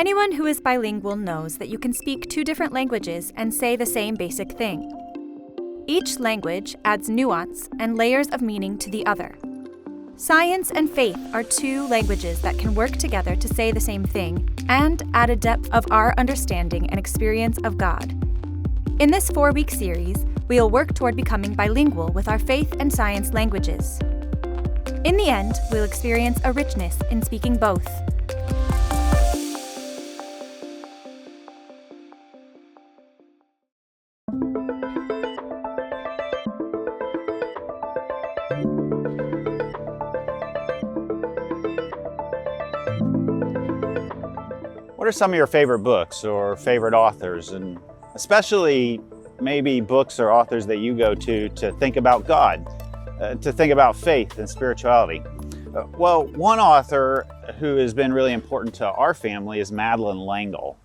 Anyone who is bilingual knows that you can speak two different languages and say the same basic thing. Each language adds nuance and layers of meaning to the other. Science and faith are two languages that can work together to say the same thing and add a depth of our understanding and experience of God. In this 4-week series, we'll work toward becoming bilingual with our faith and science languages. In the end, we'll experience a richness in speaking both. What are some of your favorite books or favorite authors, and especially maybe books or authors that you go to think about God, to think about faith and spirituality? Well, one author who has been really important to our family is Madeline L'Engle,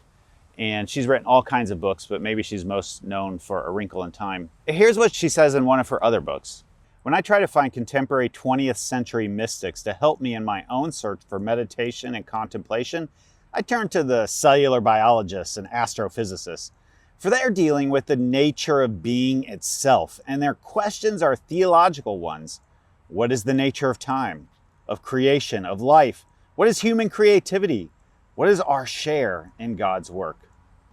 and she's written all kinds of books, but maybe she's most known for A Wrinkle in Time. Here's what she says in one of her other books. When I try to find contemporary 20th century mystics to help me in my own search for meditation and contemplation, I turn to the cellular biologists and astrophysicists, for they're dealing with the nature of being itself, and their questions are theological ones. What is the nature of time, of creation, of life? What is human creativity? What is our share in God's work?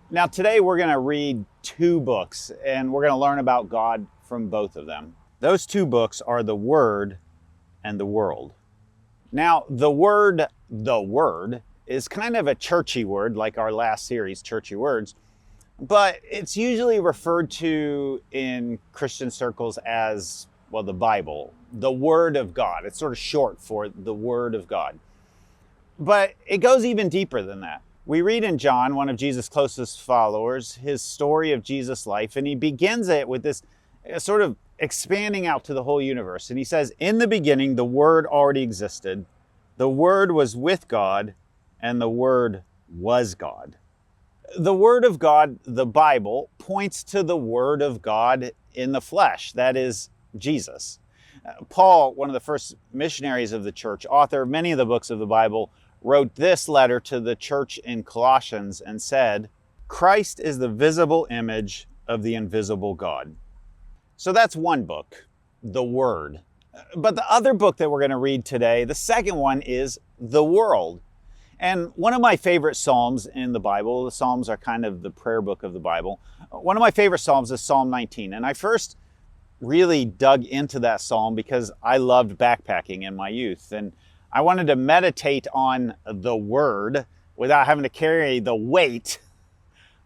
Now today we're going to read 2 books, and we're going to learn about God from both of them. Those 2 books are The Word and The World. Now the word is kind of a churchy word, like our last series, Churchy Words, but it's usually referred to in Christian circles as, well, the Bible, the Word of God. It's sort of short for the Word of God. But it goes even deeper than that. We read in John, one of Jesus' closest followers, his story of Jesus' life, and he begins it with this sort of expanding out to the whole universe. And he says, in the beginning, the Word already existed. The Word was with God, and the Word was God. The Word of God, the Bible, points to the Word of God in the flesh, that is, Jesus. Paul, one of the first missionaries of the church, author of many of the books of the Bible, wrote this letter to the church in Colossians and said, Christ is the visible image of the invisible God. So that's one book, the Word. But the other book that we're going to read today, the second one, is The World. And one of my favorite Psalms in the Bible, the Psalms are kind of the prayer book of the Bible. One of my favorite Psalms is Psalm 19. And I first really dug into that Psalm because I loved backpacking in my youth. And I wanted to meditate on the Word without having to carry the weight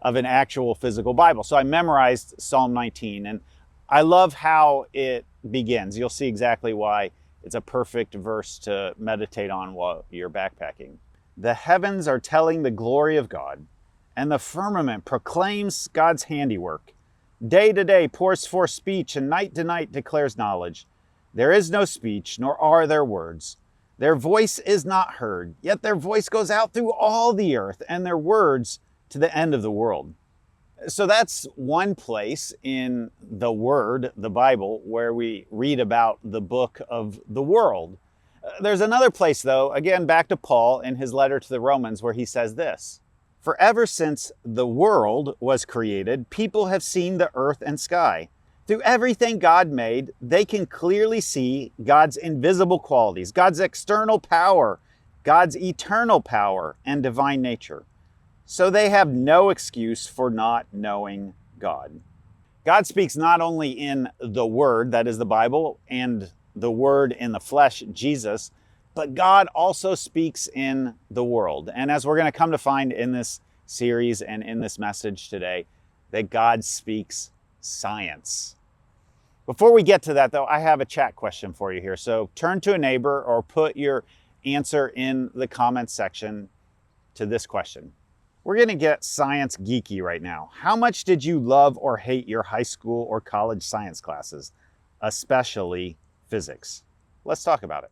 of an actual physical Bible. So I memorized Psalm 19. And I love how it begins. You'll see exactly why it's a perfect verse to meditate on while you're backpacking. The heavens are telling the glory of God, and the firmament proclaims God's handiwork. Day to day pours forth speech, and night to night declares knowledge. There is no speech, nor are there words. Their voice is not heard, yet their voice goes out through all the earth, and their words to the end of the world. So that's one place in the Word, the Bible, where we read about the book of the world. There's another place, though, again, back to Paul in his letter to the Romans, where he says this, For ever since the world was created, people have seen the earth and sky. Through everything God made, they can clearly see God's invisible qualities, God's external power, God's eternal power, and divine nature. So they have no excuse for not knowing God. God speaks not only in the Word, that is the Bible, and the Word in the flesh, Jesus, but God also speaks in the world. And as we're going to come to find in this series and in this message today, that God speaks science. Before we get to that, though, I have a chat question for you here. So turn to a neighbor or put your answer in the comments section to this question. We're going to get science geeky right now. How much did you love or hate your high school or college science classes, especially physics? Let's talk about it.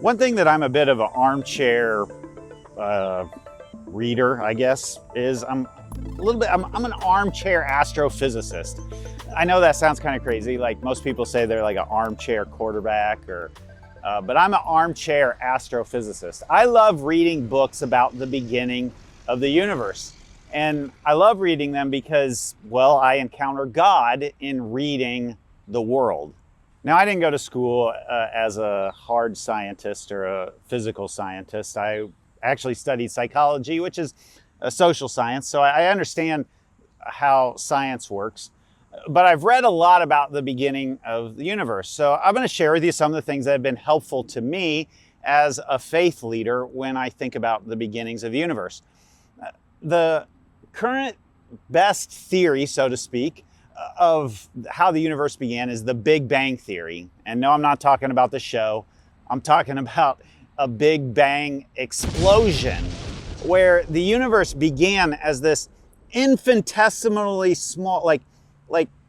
One thing that I'm a bit of an armchair reader, I guess, is I'm an armchair astrophysicist. I know that sounds kind of crazy. Like most people say they're like an armchair quarterback, but I'm an armchair astrophysicist. I love reading books about the beginning of the universe. And I love reading them because, well, I encounter God in reading the world. Now, I didn't go to school as a hard scientist or a physical scientist. I actually studied psychology, which is a social science, so I understand how science works. But I've read a lot about the beginning of the universe. So I'm going to share with you some of the things that have been helpful to me as a faith leader when I think about the beginnings of the universe. The current best theory, so to speak, of how the universe began is the Big Bang Theory. And no, I'm not talking about the show. I'm talking about a Big Bang explosion where the universe began as this infinitesimally small,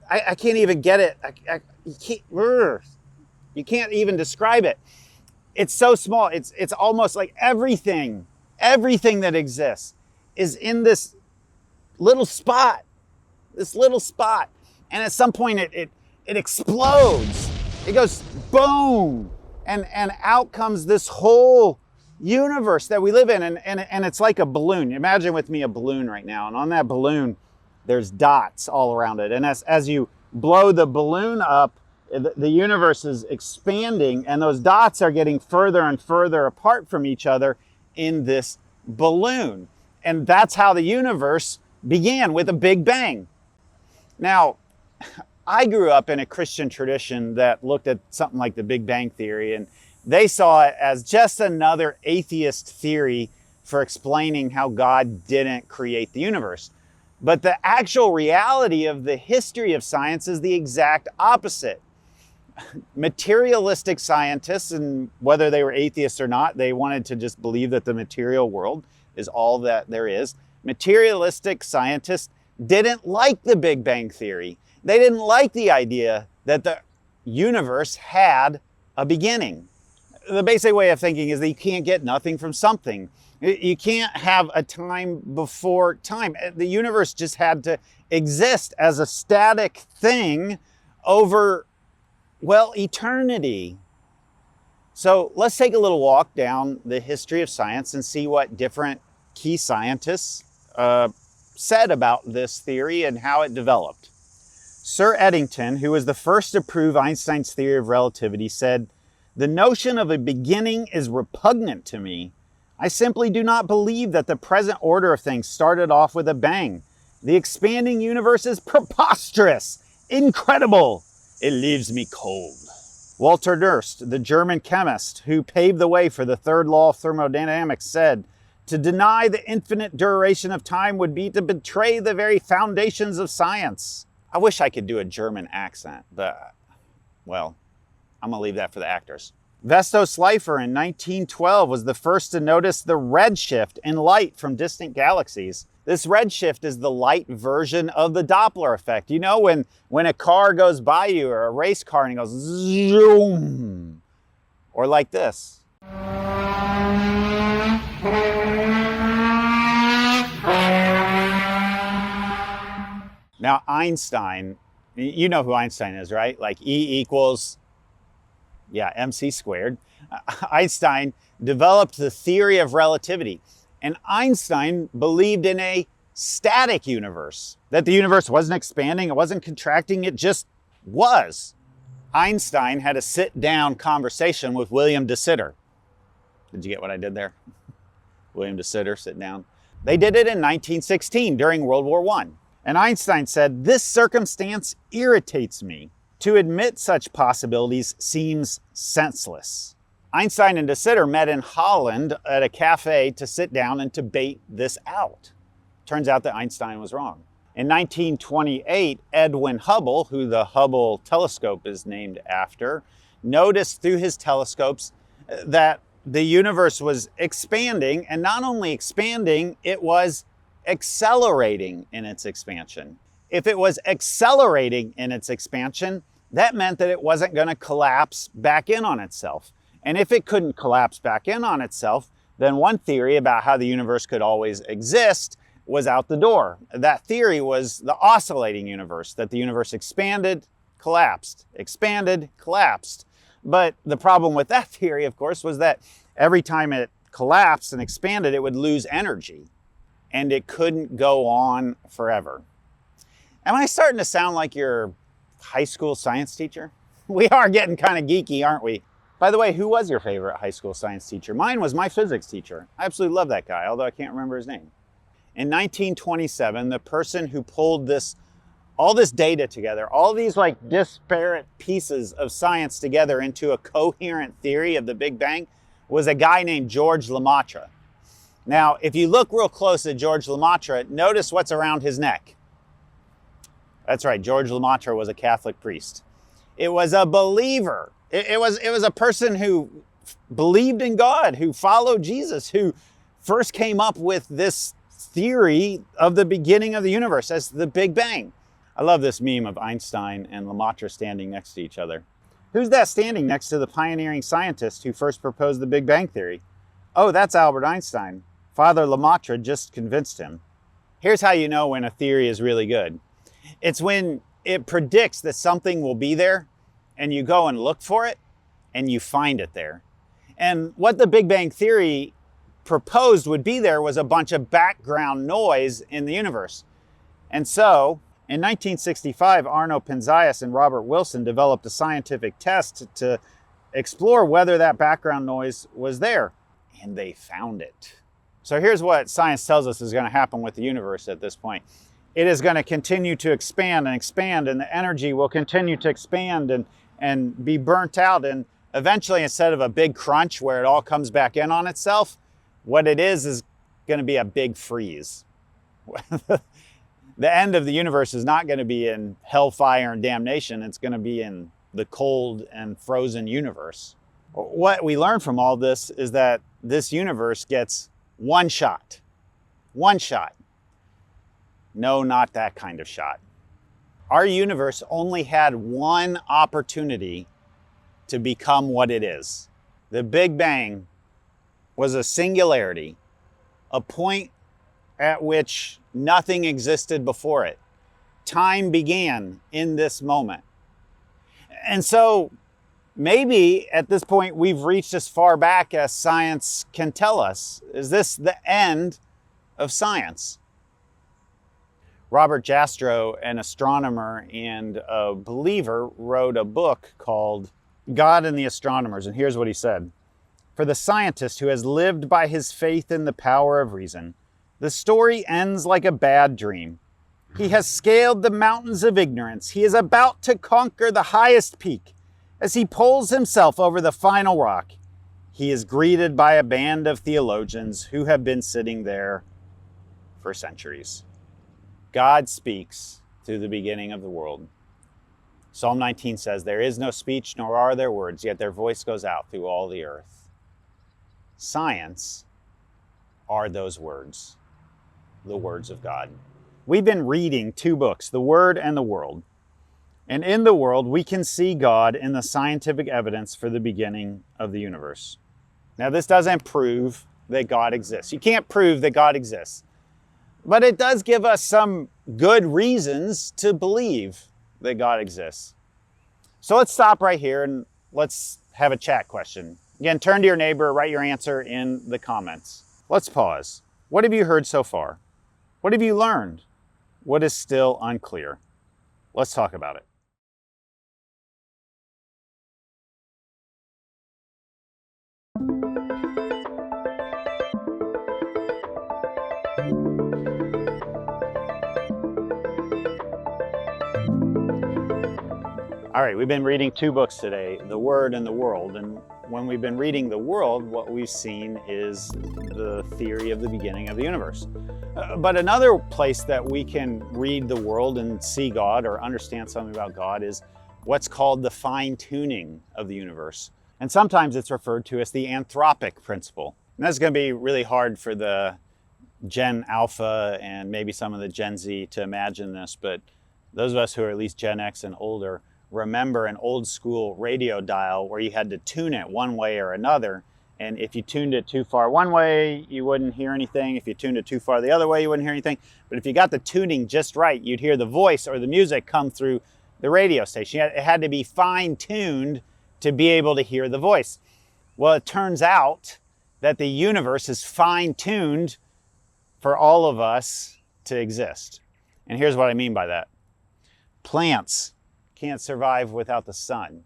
I can't even get it. You can't even describe it. It's so small. It's almost like everything that exists is in this little spot. And at some point it explodes. It goes boom, and out comes this whole universe that we live in, and it's like a balloon. Imagine with me a balloon right now, and on that balloon there's dots all around it. And as you blow the balloon up, the universe is expanding, and those dots are getting further and further apart from each other in this balloon. And that's how the universe began, with a Big Bang. Now, I grew up in a Christian tradition that looked at something like the Big Bang Theory, and they saw it as just another atheist theory for explaining how God didn't create the universe. But the actual reality of the history of science is the exact opposite. Materialistic scientists, and whether they were atheists or not, they wanted to just believe that the material world is all that there is. Materialistic scientists didn't like the Big Bang Theory. They didn't like the idea that the universe had a beginning. The basic way of thinking is that you can't get nothing from something. You can't have a time before time. The universe just had to exist as a static thing over, well, eternity. So let's take a little walk down the history of science and see what different key scientists said about this theory and how it developed. Sir Eddington, who was the first to prove Einstein's theory of relativity, said, "The notion of a beginning is repugnant to me. I simply do not believe that the present order of things started off with a bang. The expanding universe is preposterous, incredible. It leaves me cold." Walter Nernst, the German chemist who paved the way for the third law of thermodynamics, said, "To deny the infinite duration of time would be to betray the very foundations of science." I wish I could do a German accent, but, well, I'm gonna leave that for the actors. Vesto Slipher in 1912 was the first to notice the redshift in light from distant galaxies. This redshift is the light version of the Doppler effect. You know, when a car goes by you, or a race car, and it goes zoom, or like this. Now, Einstein, you know who Einstein is, right? Like E equals, mc squared. Einstein developed the theory of relativity. And Einstein believed in a static universe, that the universe wasn't expanding, it wasn't contracting, it just was. Einstein had a sit-down conversation with William de Sitter. Did you get what I did there? William de Sitter, sit down. They did it in 1916 during World War I. And Einstein said, "This circumstance irritates me. To admit such possibilities seems senseless." Einstein and de Sitter met in Holland at a cafe to sit down and debate this out. Turns out that Einstein was wrong. In 1928, Edwin Hubble, who the Hubble telescope is named after, noticed through his telescopes that the universe was expanding, and not only expanding, it was accelerating in its expansion. If it was accelerating in its expansion, that meant that it wasn't going to collapse back in on itself. And if it couldn't collapse back in on itself, then one theory about how the universe could always exist was out the door. That theory was the oscillating universe, that the universe expanded, collapsed, expanded, collapsed. But the problem with that theory, of course, was that every time it collapsed and expanded, it would lose energy, and it couldn't go on forever. Am I starting to sound like your high school science teacher? We are getting kind of geeky, aren't we? By the way, who was your favorite high school science teacher? Mine was my physics teacher. I absolutely love that guy, although I can't remember his name. In 1927, the person who pulled all this data together, all these like disparate pieces of science together into a coherent theory of the Big Bang was a guy named George Lemaitre. Now, if you look real close at George Lemaitre, notice what's around his neck. That's right, George Lemaitre was a Catholic priest. It was a believer. It was a person who believed in God, who followed Jesus, who first came up with this theory of the beginning of the universe as the Big Bang. I love this meme of Einstein and Lemaitre standing next to each other. Who's that standing next to the pioneering scientist who first proposed the Big Bang theory? Oh, that's Albert Einstein. Father Lemaitre just convinced him. Here's how you know when a theory is really good. It's when it predicts that something will be there, and you go and look for it, and you find it there. And what the Big Bang theory proposed would be there was a bunch of background noise in the universe. And so, in 1965, Arno Penzias and Robert Wilson developed a scientific test to explore whether that background noise was there. And they found it. So here's what science tells us is going to happen with the universe at this point. It is going to continue to expand and expand, and the energy will continue to expand and be burnt out. And eventually, instead of a big crunch where it all comes back in on itself, what it is going to be a big freeze. The end of the universe is not going to be in hellfire and damnation. It's going to be in the cold and frozen universe. What we learn from all this is that this universe gets one shot. One shot. No, not that kind of shot. Our universe only had one opportunity to become what it is. The Big Bang was a singularity, a point at which nothing existed before it. Time began in this moment. And so maybe at this point we've reached as far back as science can tell us. Is this the end of science? Robert Jastrow, an astronomer and a believer, wrote a book called God and the Astronomers, and here's what he said. For the scientist who has lived by his faith in the power of reason, the story ends like a bad dream. He has scaled the mountains of ignorance. He is about to conquer the highest peak. As he pulls himself over the final rock, he is greeted by a band of theologians who have been sitting there for centuries. God speaks through the beginning of the world. Psalm 19 says, there is no speech, nor are there words, yet their voice goes out through all the earth. Science are those words, the words of God. We've been reading two books, The Word and the World. And in the world, we can see God in the scientific evidence for the beginning of the universe. Now, this doesn't prove that God exists. You can't prove that God exists. But it does give us some good reasons to believe that God exists. So let's stop right here and let's have a chat question. Again, turn to your neighbor, write your answer in the comments. Let's pause. What have you heard so far? What have you learned? What is still unclear? Let's talk about it. All right, we've been reading two books today, The Word and the World. And when we've been reading The World, what we've seen is the theory of the beginning of the universe. But another place that we can read the world and see God or understand something about God is what's called the fine-tuning of the universe. And sometimes it's referred to as the anthropic principle. And that's going to be really hard for the Gen Alpha and maybe some of the Gen Z to imagine this, but those of us who are at least Gen X and older remember an old school radio dial where you had to tune it one way or another, And if you tuned it too far one way, you wouldn't hear anything. If you tuned it too far the other way, you wouldn't hear anything. But if you got the tuning just right, you'd hear the voice or the music come through the radio station. It had to be fine-tuned to be able to hear the voice. Well, it turns out that the universe is fine-tuned for all of us to exist. And here's what I mean by that. Plants can't survive without the sun.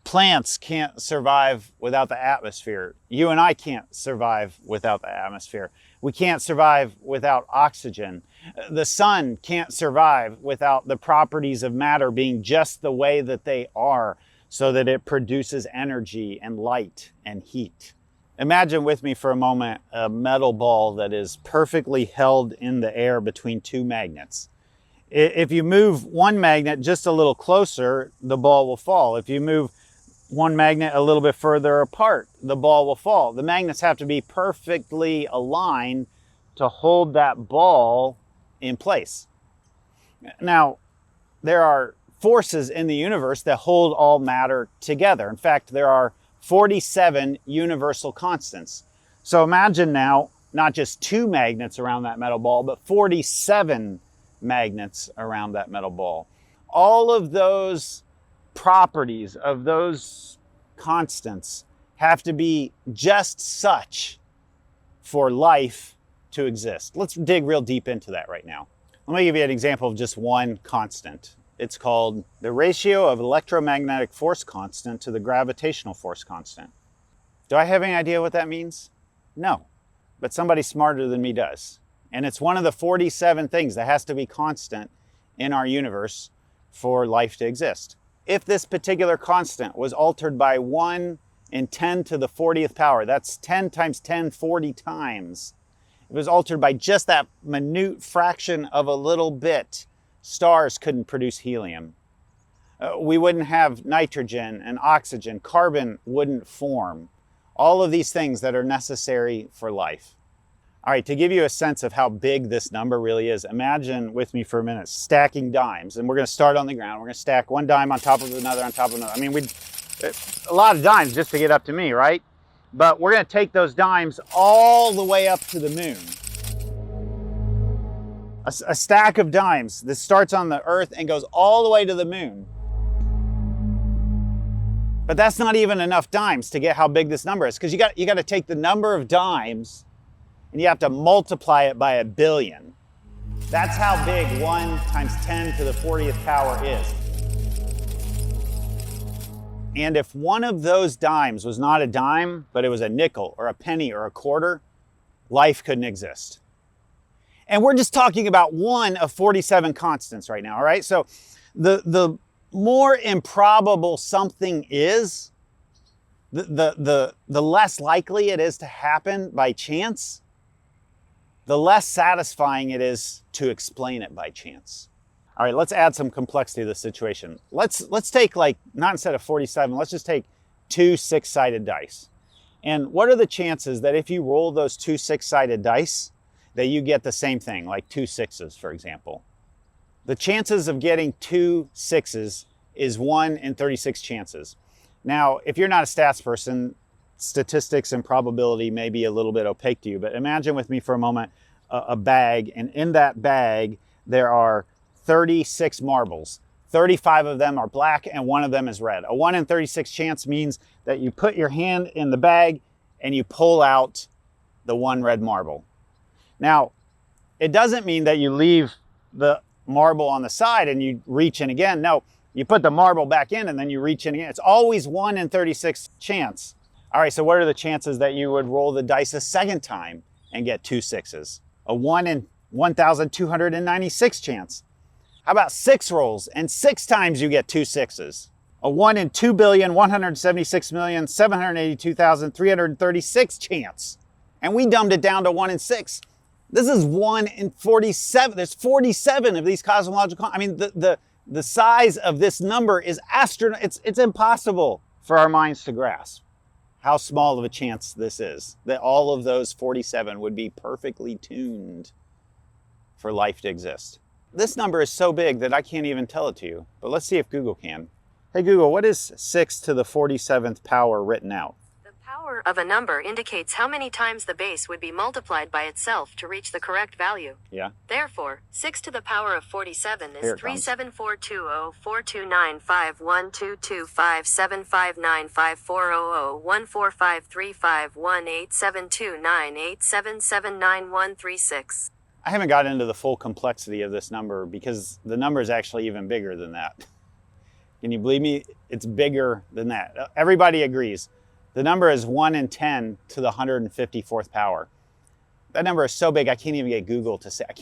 Plants can't survive without the atmosphere. You and I can't survive without the atmosphere. We can't survive without oxygen. The sun can't survive without the properties of matter being just the way that they are, so that it produces energy and light and heat. Imagine with me for a moment a metal ball that is perfectly held in the air between two magnets. If you move one magnet just a little closer, the ball will fall. If you move one magnet a little bit further apart, the ball will fall. The magnets have to be perfectly aligned to hold that ball in place. Now, there are forces in the universe that hold all matter together. In fact, there are 47 universal constants. So imagine now, not just two magnets around that metal ball, but 47 magnets around that metal ball. All of those properties of those constants have to be just such for life to exist. Let's dig real deep into that right now. Let me give you an example of just one constant. It's called the ratio of electromagnetic force constant to the gravitational force constant. Do I have any idea what that means? No, but somebody smarter than me does. And it's one of the 47 things that has to be constant in our universe for life to exist. If this particular constant was altered by 1 in 10 to the 40th power, that's 10 times 10, 40 times. If it was altered by just that minute fraction of a little bit, stars couldn't produce helium. We wouldn't have nitrogen and oxygen. Carbon wouldn't form. All of these things that are necessary for life. All right, to give you a sense of how big this number really is, imagine with me for a minute stacking dimes. And we're going to start on the ground. We're going to stack one dime on top of another on top of another. I mean, a lot of dimes just to get up to me, right? But we're going to take those dimes all the way up to the moon. A stack of dimes that starts on the earth and goes all the way to the moon. But that's not even enough dimes to get how big this number is, because you got to take the number of dimes and you have to multiply it by 1 billion. That's how big 1 times 10 to the 40th power is. And if one of those dimes was not a dime, but it was a nickel or a penny or a quarter, life couldn't exist. And we're just talking about one of 47 constants right now, all right? So the more improbable something is, the less likely it is to happen by chance, the less satisfying it is to explain it by chance. All right, let's add some complexity to the situation. Let's take, like, not instead of 47, let's just take 2 6-sided dice. And what are the chances that if you roll those 2 6-sided dice, that you get the same thing, like 2 6s, for example? The chances of getting 2 6s is 1 in 36 chances. Now, if you're not a stats person, statistics and probability may be a little bit opaque to you, but imagine with me for a moment a bag, and in that bag there are 36 marbles. 35 of them are black and 1 of them is red. A 1 in 36 chance means that you put your hand in the bag and you pull out the 1 red marble. Now, it doesn't mean that you leave the marble on the side and you reach in again. No, you put the marble back in and then you reach in again. It's always 1 in 36 chance. All right, so what are the chances that you would roll the dice a second time and get 2 6s? A 1 in 1,296 chance. How about 6 rolls and 6 times you get 2 6s? A 1 in 2,176,782,336 chance. And we dumbed it down to 1 in 6. This is 1 in 47. There's 47 of these cosmological. I mean, the size of this number is astronomical. It's impossible for our minds to grasp how small of a chance this is, that all of those 47 would be perfectly tuned for life to exist. This number is so big that I can't even tell it to you, but let's see if Google can. Hey Google, what is 6 to the 47th power written out? The power of a number indicates how many times the base would be multiplied by itself to reach the correct value. Yeah. Therefore, 6 to the power of 47 is Here it comes. 37420429575954001453518729877799136. I haven't got into the full complexity of this number because the number is actually even bigger than that. Can you believe me? It's bigger than that. Everybody agrees. The number is 1 in 10 to the 154th power. That number is so big, I can't even get Google to say, I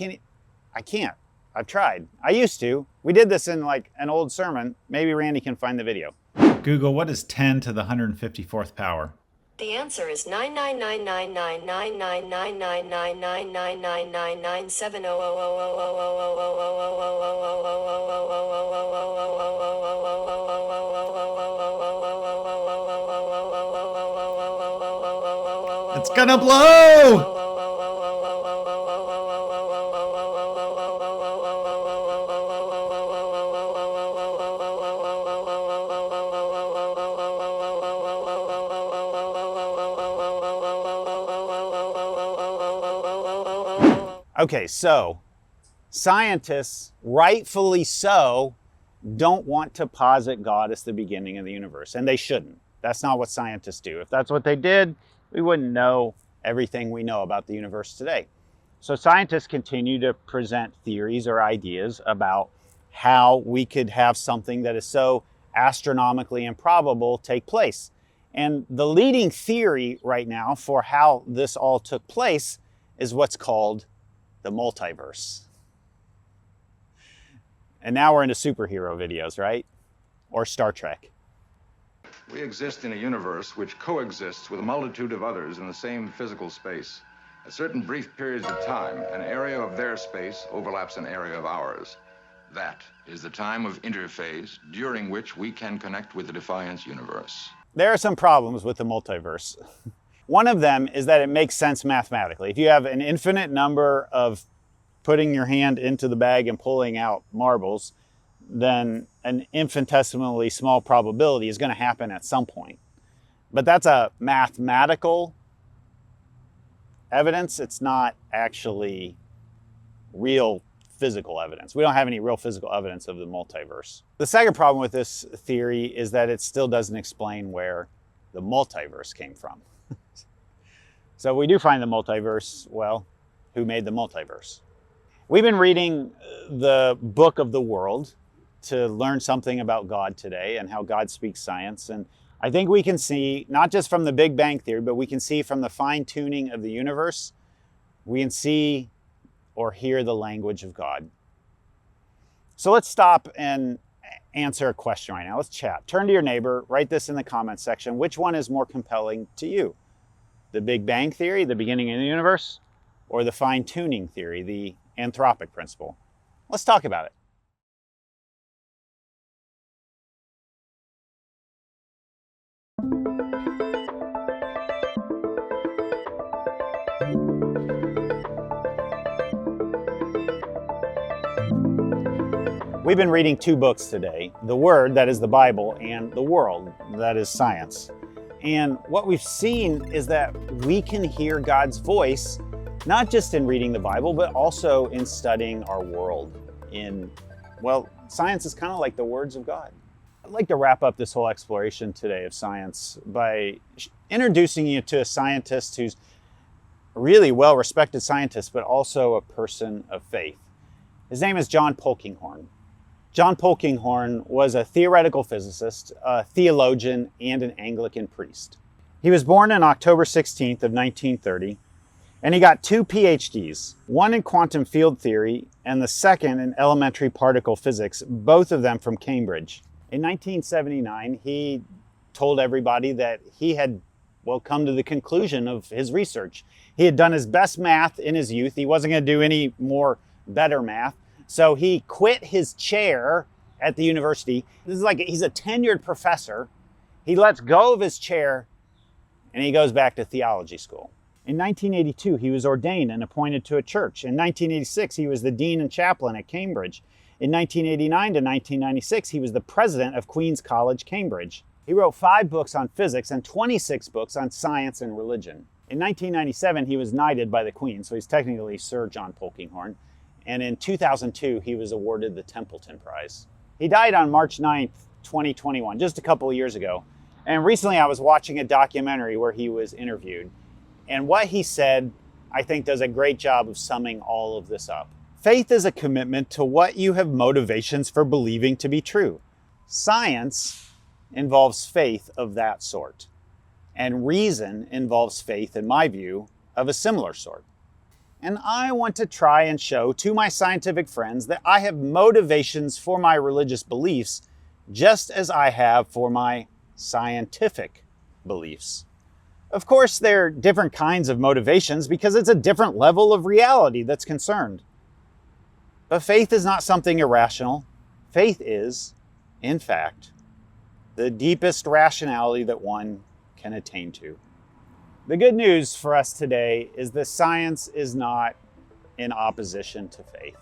can't. I've tried. I used to. We did this in like an old sermon. Maybe Randy can find the video. Google, what is 10 to the 154th power? The answer is 99999999999999999999999999999999999999999999999999999999999999999999999999999999999999999999999999999999999. It's gonna blow! Okay, so scientists, rightfully so, don't want to posit God as the beginning of the universe, and they shouldn't. That's not what scientists do. If that's what they did, we wouldn't know everything we know about the universe today. So scientists continue to present theories or ideas about how we could have something that is so astronomically improbable take place. And the leading theory right now for how this all took place is what's called the multiverse. And now we're into superhero videos, right? Or Star Trek. We exist in a universe which coexists with a multitude of others in the same physical space. At certain brief periods of time, an area of their space overlaps an area of ours. That is the time of interphase during which we can connect with the Defiance universe. There are some problems with the multiverse. One of them is that it makes sense mathematically. If you have an infinite number of putting your hand into the bag and pulling out marbles, then an infinitesimally small probability is going to happen at some point. But that's a mathematical evidence. It's not actually real physical evidence. We don't have any real physical evidence of the multiverse. The second problem with this theory is that it still doesn't explain where the multiverse came from. So we do find the multiverse. Well, who made the multiverse? We've been reading the book of the world to learn something about God today and how God speaks science. And I think we can see, not just from the Big Bang Theory, but we can see from the fine-tuning of the universe, we can see or hear the language of God. So let's stop and answer a question right now. Let's chat. Turn to your neighbor, write this in the comments section. Which one is more compelling to you? The Big Bang Theory, the beginning of the universe, or the fine-tuning theory, the anthropic principle? Let's talk about it. We've been reading two books today, the Word, that is the Bible, and the world, that is science. And what we've seen is that we can hear God's voice, not just in reading the Bible, but also in studying our world. Science is kind of like the words of God. I'd like to wrap up this whole exploration today of science by introducing you to a scientist who's a really well-respected scientist, but also a person of faith. His name is John Polkinghorne. John Polkinghorne was a theoretical physicist, a theologian, and an Anglican priest. He was born on October 16th of 1930, and he got 2 PhDs, one in quantum field theory and the second in elementary particle physics, both of them from Cambridge. In 1979, he told everybody that he had, come to the conclusion of his research. He had done his best math in his youth. He wasn't going to do any more better math. So he quit his chair at the university. This is like, he's a tenured professor. He lets go of his chair and he goes back to theology school. In 1982, he was ordained and appointed to a church. In 1986, he was the dean and chaplain at Cambridge. In 1989 to 1996, he was the president of Queen's College, Cambridge. He wrote 5 books on physics and 26 books on science and religion. In 1997, he was knighted by the Queen, so he's technically Sir John Polkinghorne. And in 2002, he was awarded the Templeton Prize. He died on March 9th, 2021, just a couple of years ago. And recently I was watching a documentary where he was interviewed. And what he said, I think, does a great job of summing all of this up. Faith is a commitment to what you have motivations for believing to be true. Science involves faith of that sort. And reason involves faith, in my view, of a similar sort. And I want to try and show to my scientific friends that I have motivations for my religious beliefs just as I have for my scientific beliefs. Of course, there are different kinds of motivations because it's a different level of reality that's concerned. But faith is not something irrational. Faith is, in fact, the deepest rationality that one can attain to. The good news for us today is that science is not in opposition to faith,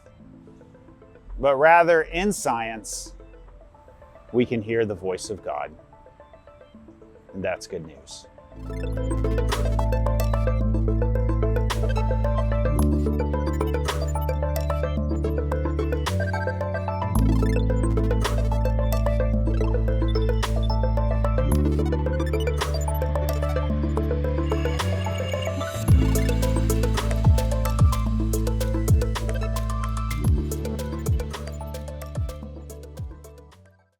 but rather in science, we can hear the voice of God. And that's good news.